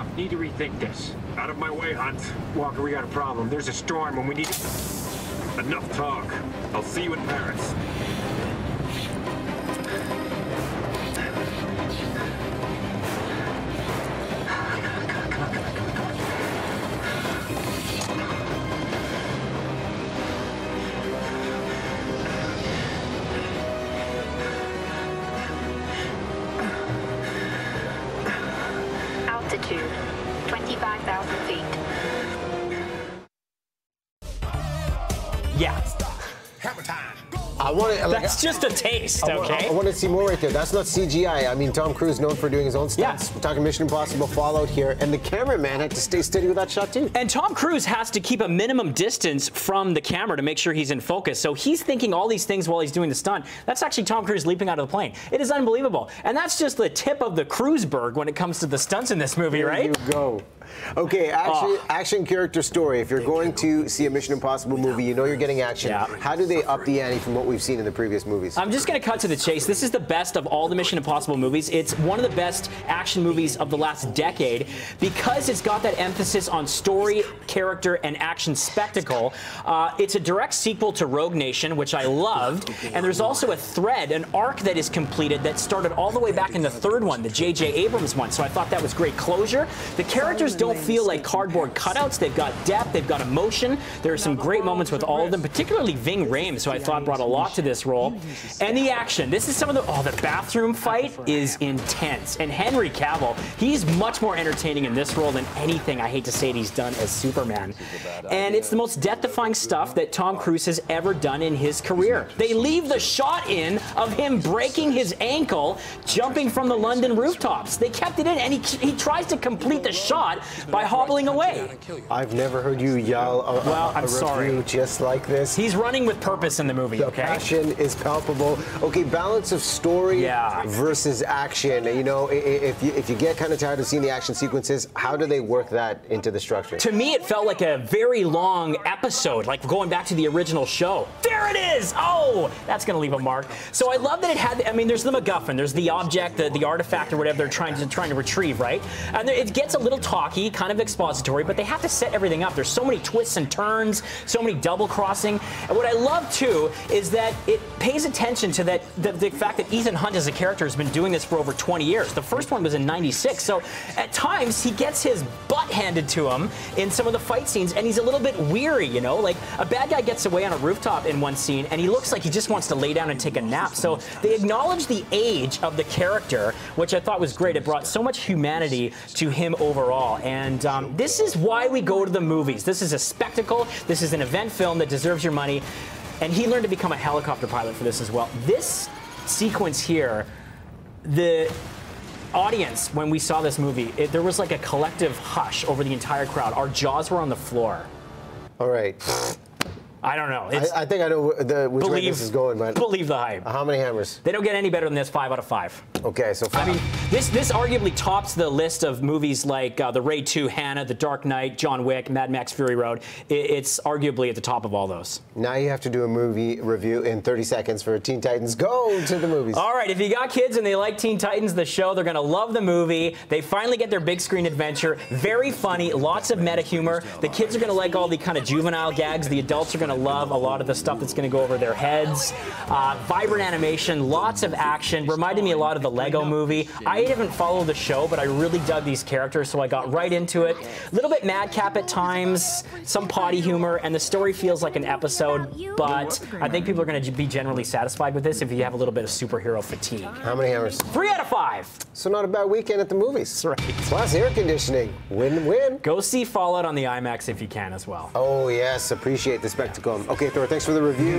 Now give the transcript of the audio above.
off. Need to rethink this. Out of my way, Hunt. Walker, we got a problem. There's a storm and we need... Enough talk. I'll see you in Paris. Altitude, 25,000 feet. Yeah. Hammer time. I want to. Like, That's just a taste, okay? I want to see more right there. That's not CGI. I mean, Tom Cruise known for doing his own stunts. Yeah. We're talking Mission Impossible Fallout here, and the cameraman had to stay steady with that shot too. And Tom Cruise has to keep a minimum distance from the camera to make sure he's in focus. So he's thinking all these things while he's doing the stunt. That's actually Tom Cruise leaping out of the plane. It is unbelievable. And that's just the tip of the Cruiseberg when it comes to the stunts in this movie, right? There you go. Okay, action character story. If you're going to see a Mission Impossible movie, you know you're getting action. Yeah. How do they up the ante from what we've seen in the previous movies? I'm just going to cut to the chase. This is the best of all the Mission Impossible movies. It's one of the best action movies of the last decade because it's got that emphasis on story, character, and action spectacle. It's a direct sequel to Rogue Nation, which I loved. And there's also a thread, an arc that is completed that started all the way back in the third one, the J.J. Abrams one. So I thought that was great closure. The characters don't feel like cardboard cutouts. They've got depth, they've got emotion. There are some great moments with all of them, particularly Ving Rhames, who I thought brought a lot to this role. And the action. This is some of the bathroom fight is intense. And Henry Cavill, he's much more entertaining in this role than anything, I hate to say it, he's done as Superman. And it's the most death-defying stuff that Tom Cruise has ever done in his career. They leave the shot in of him breaking his ankle jumping from the London rooftops. They kept it in, and he tries to complete the shot by hobbling away. I've never heard you yell a review just like this. He's running with purpose in the movie, The okay? passion is palpable. Okay, balance of story versus action. You know, if you get kind of tired of seeing the action sequences, how do they work that into the structure? To me, it felt like a very long episode, like going back to the original show. There it is! Oh, that's going to leave a mark. So I love that it had, I mean, there's the MacGuffin, there's the object, the artifact or whatever they're trying to retrieve, right? And it gets a little talky, kind of expository, but they have to set everything up. There's so many twists and turns, so many double crossing. And what I love, too, is that it pays attention to the fact that Ethan Hunt as a character has been doing this for over 20 years. The first one was in '96, so at times he gets his butt handed to him in some of the fight scenes, and he's a little bit weary, you know? Like, a bad guy gets away on a rooftop in one scene, and he looks like he just wants to lay down and take a nap. So they acknowledge the age of the character, which I thought was great. It brought so much humanity to him overall, and this is why we go to the movies. This is a spectacle. This is an event film that deserves your money. And he learned to become a helicopter pilot for this as well. This sequence here, the audience, when we saw this movie, there was like a collective hush over the entire crowd. Our jaws were on the floor. All right. I don't know. I think I know which way this is going, man. Believe the hype. How many hammers? They don't get any better than this. 5 out of 5. Okay, so 5. I mean, this arguably tops the list of movies like The Raid 2, Hannah, The Dark Knight, John Wick, Mad Max Fury Road. It's arguably at the top of all those. Now you have to do a movie review in 30 seconds for Teen Titans. Go to the movies. All right, if you got kids and they like Teen Titans, the show, they're going to love the movie. They finally get their big screen adventure. Very funny, lots of meta humor. The kids are going to like all the kind of juvenile gags. The adults are going to love a lot of the stuff that's going to go over their heads. Vibrant animation, lots of action. Reminded me a lot of the Lego movie. I haven't followed the show, but I really dug these characters, so I got right into it. A little bit madcap at times, some potty humor, and the story feels like an episode, but I think people are going to be generally satisfied with this if you have a little bit of superhero fatigue. How many hammers? 3 out of 5. So not a bad weekend at the movies. That's right. Plus air conditioning. Win-win. Go see Fallout on the IMAX if you can as well. Oh, yes. Appreciate the spectacle. Okay, Thor, thanks for the review.